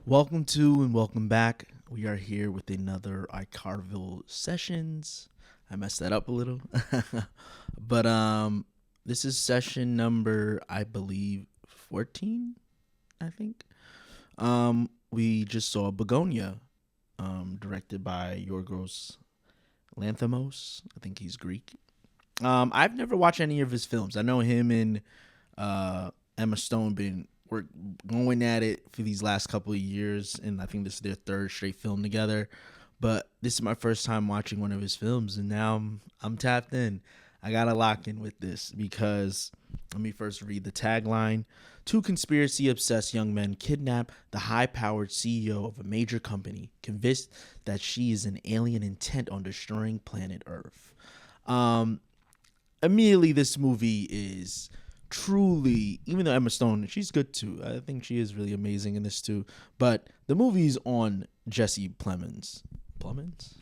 Welcome to and welcome back. We are here with another Archival.Sessions. I messed that up a little. but this is session number I believe 14, I think. We just saw Bugonia, directed by Yorgos Lanthimos. I think he's Greek. I've never watched any of his films. I know him and Emma Stone we're going at it for these last couple of years, and I think this is their third straight film together. But this is my first time watching one of his films, and now I'm tapped in. I gotta lock in with this because let me first read the tagline. Two conspiracy-obsessed young men kidnap the high-powered CEO of a major company, convinced that she is an alien intent on destroying planet Earth. Immediately, this movie is truly, even though Emma Stone, she's good too. I think she is really amazing in this too. But the movie's on Jesse Plemons. Plemons?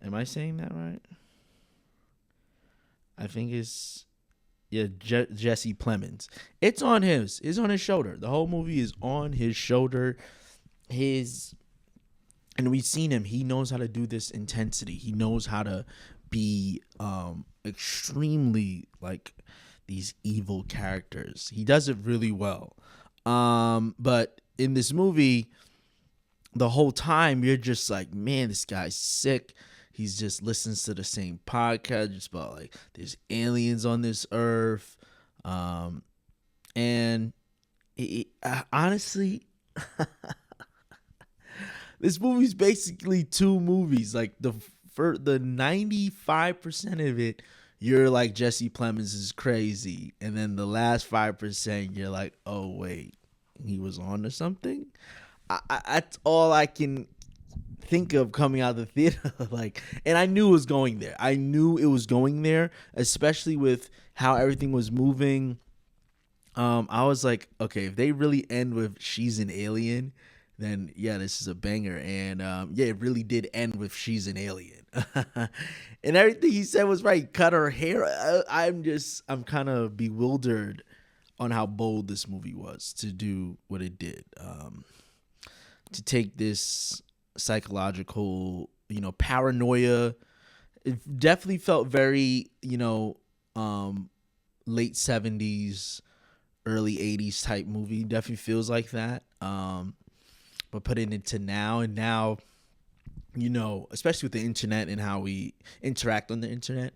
Am I saying that right? I think it's Jesse Plemons. It's on his. It's on his shoulder. The whole movie is on his shoulder. And we've seen him. He knows how to do this intensity. He knows how to be extremely like these evil characters. He does it really well. But in this movie, the whole time you're just like, man, this guy's sick. He's just listens to the same podcast just about like there's aliens on this earth. And honestly, this movie's basically two movies. Like for the 95% of it, you're like Jesse Plemons is crazy, and then the last 5%, you're like, oh wait, he was on to something. That's all I can think of coming out of the theater. Like, and I knew it was going there. I knew it was going there, especially with how everything was moving. I was like, okay, if they really end with she's an alien, then yeah, this is a banger. And yeah, it really did end with she's an alien. And everything he said was right. Cut her hair. I'm kind of bewildered on how bold this movie was to do what it did. To take this psychological, paranoia. It definitely felt very, late 70s, early 80s type movie. Definitely feels like that. But put it into now, and now, especially with the internet and how we interact on the internet,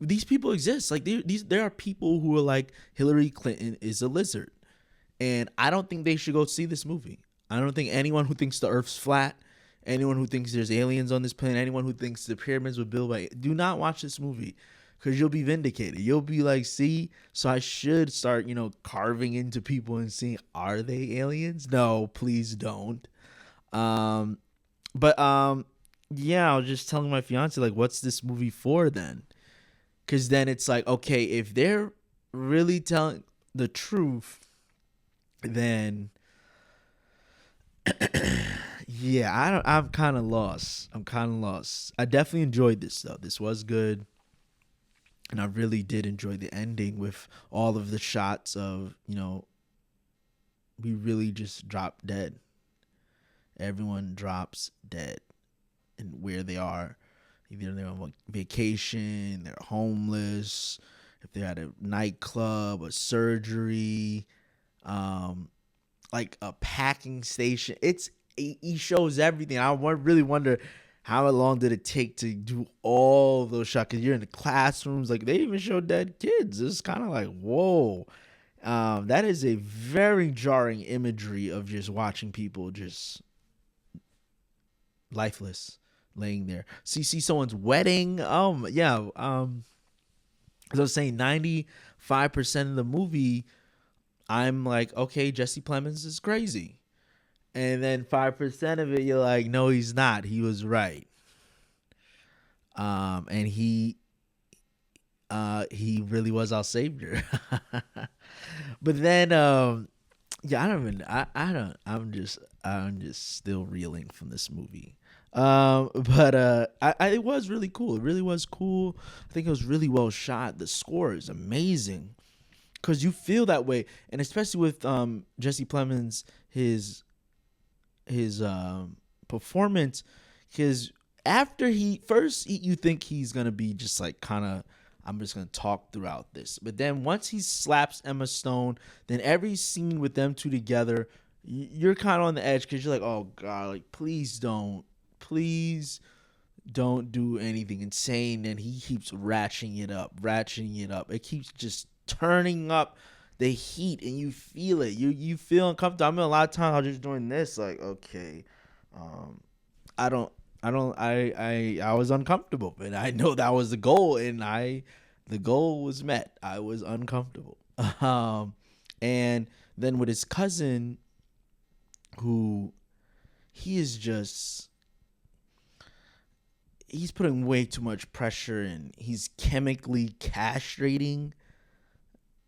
these people exist. Like there are people who are like Hillary Clinton is a lizard, and I don't think they should go see this movie. I don't think anyone who thinks the Earth's flat, anyone who thinks there's aliens on this planet, anyone who thinks the pyramids were built by, do not watch this movie, because you'll be vindicated. You'll be like, see, so I should start, carving into people and seeing, are they aliens? No, please don't. But yeah, I was just telling my fiance, like, what's this movie for then? Because then it's like, okay, if they're really telling the truth, then yeah, I'm kind of lost. I definitely enjoyed this though. This was good. And I really did enjoy the ending with all of the shots of, we really just dropped dead. Everyone drops dead. And where they are. Either they're on vacation, they're homeless, if they're at a nightclub, a surgery, like a packing station. He shows everything. I really wonder how long did it take to do all those shots? Because you're in the classrooms. Like, they even show dead kids. It's kind of like, whoa. That is a very jarring imagery of just watching people just lifeless laying there. See someone's wedding. Yeah. As I was saying, 95% of the movie, I'm like, okay, Jesse Plemons is crazy. And then 5% of it, you're like, no, he's not. He was right. And he really was our savior. But then, yeah, I'm just still reeling from this movie. But it was really cool. It really was cool. I think it was really well shot. The score is amazing. Because you feel that way. And especially with Jesse Plemons, his his performance, because after you think he's gonna be just like kind of, I'm just gonna talk throughout this, but then once he slaps Emma Stone, then every scene with them two together, you're kind of on the edge because you're like, oh god, like please don't do anything insane. And he keeps ratcheting it up. It keeps just turning up the heat, and you feel it. You feel uncomfortable. I mean, a lot of times I was just doing this, like, okay, um, I don't, I was uncomfortable, and I know that was the goal, and the goal was met. I was uncomfortable. And then with his cousin, who he is just, he's putting way too much pressure, and he's chemically castrating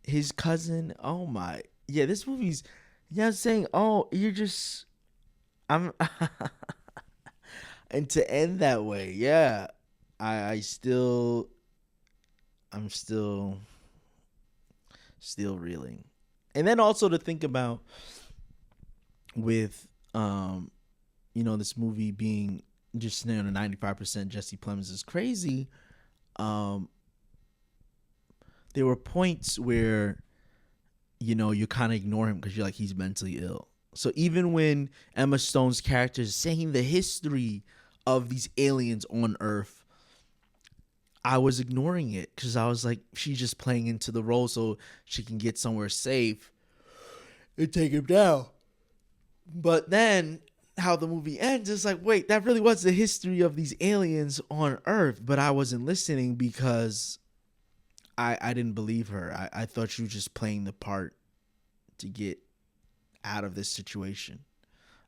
his cousin. Oh my, yeah, this movie's, yeah, saying, oh, you're just, I'm, and to end that way, yeah, I still, I'm still reeling. And then also to think about with, this movie being just on a 95% Jesse Plemons is crazy. There were points where, you kind of ignore him because you're like, he's mentally ill. So even when Emma Stone's character is saying the history of these aliens on Earth, I was ignoring it because I was like, she's just playing into the role so she can get somewhere safe and take him down. But then how the movie ends is like, wait, that really was the history of these aliens on Earth. But I wasn't listening because I didn't believe her. I thought she was just playing the part to get out of this situation.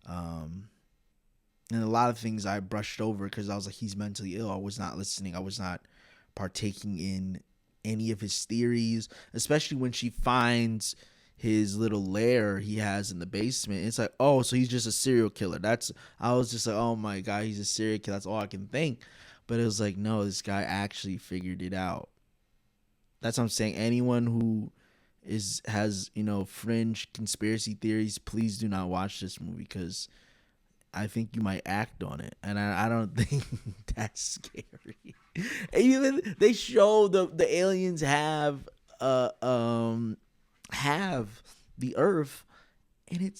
And a lot of things I brushed over because I was like, he's mentally ill. I was not listening. I was not partaking in any of his theories, especially when she finds his little lair he has in the basement. It's like, oh, so he's just a serial killer. I was just like, oh my God, he's a serial killer. That's all I can think. But it was like, no, this guy actually figured it out. That's what I'm saying. Anyone who has fringe conspiracy theories, please do not watch this movie because I think you might act on it, and I don't think that's scary. And even they show the aliens have the Earth, and the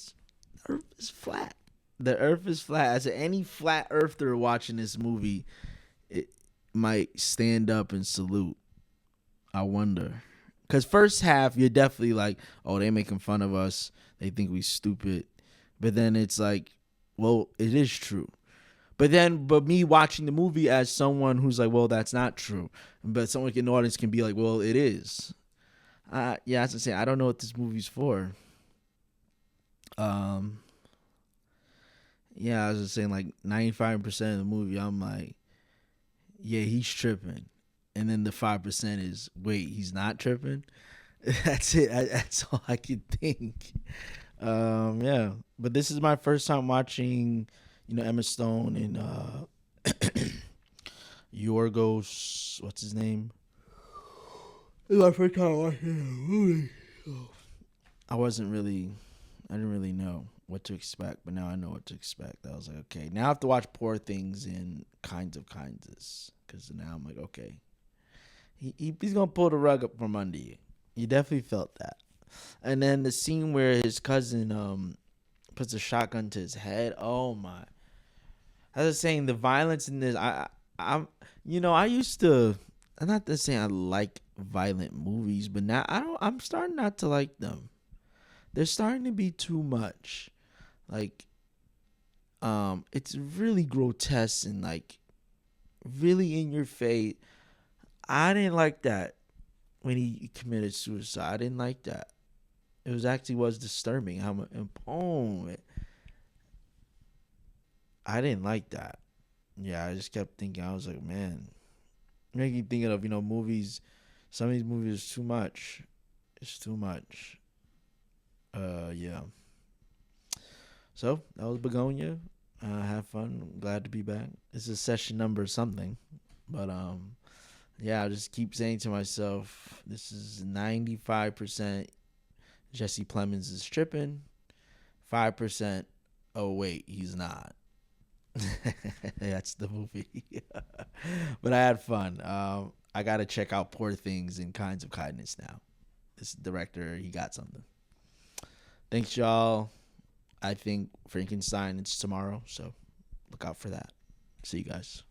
Earth is flat. The Earth is flat. As any flat earther watching this movie, it might stand up and salute. I wonder. Because first half, you're definitely like, oh, they making fun of us. They think we stupid. But then it's like, well, it is true. But me watching the movie as someone who's like, well, that's not true. But someone in the audience can be like, well, it is. Yeah, as I say, I don't know what this movie's for. Yeah, I was just saying, like 95% of the movie, I'm like, yeah, he's tripping. And then the 5% is, wait, he's not tripping? That's it. That's all I can think. Yeah. But this is my first time watching, Emma Stone and Yorgos, what's his name? It's my first time watching a movie. I didn't really know what to expect, but now I know what to expect. I was like, okay, now I have to watch Poor Things and Kinds of Kindness, because now I'm like, okay. He's going to pull the rug up from under you. You definitely felt that. And then the scene where his cousin puts a shotgun to his head. Oh, my. I was saying the violence in this. I'm not to say I like violent movies, but now I'm starting not to like them. They're starting to be too much. Like, it's really grotesque and like really in your face. I didn't like that when he committed suicide. I didn't like that. It was disturbing how much. I didn't like that. Yeah, I just kept thinking. I was like, man, making thinking of movies. Some of these movies are too much. It's too much. Yeah. So that was Bugonia. Have fun. I'm glad to be back. This is session number something, but yeah, I just keep saying to myself, this is 95% Jesse Plemons is tripping, 5% Oh wait, he's not. That's the movie. But I had fun. I gotta check out Poor Things and Kinds of Kindness now. This director, he got something. Thanks, y'all. I think Frankenstein it's tomorrow, so look out for that. See you guys.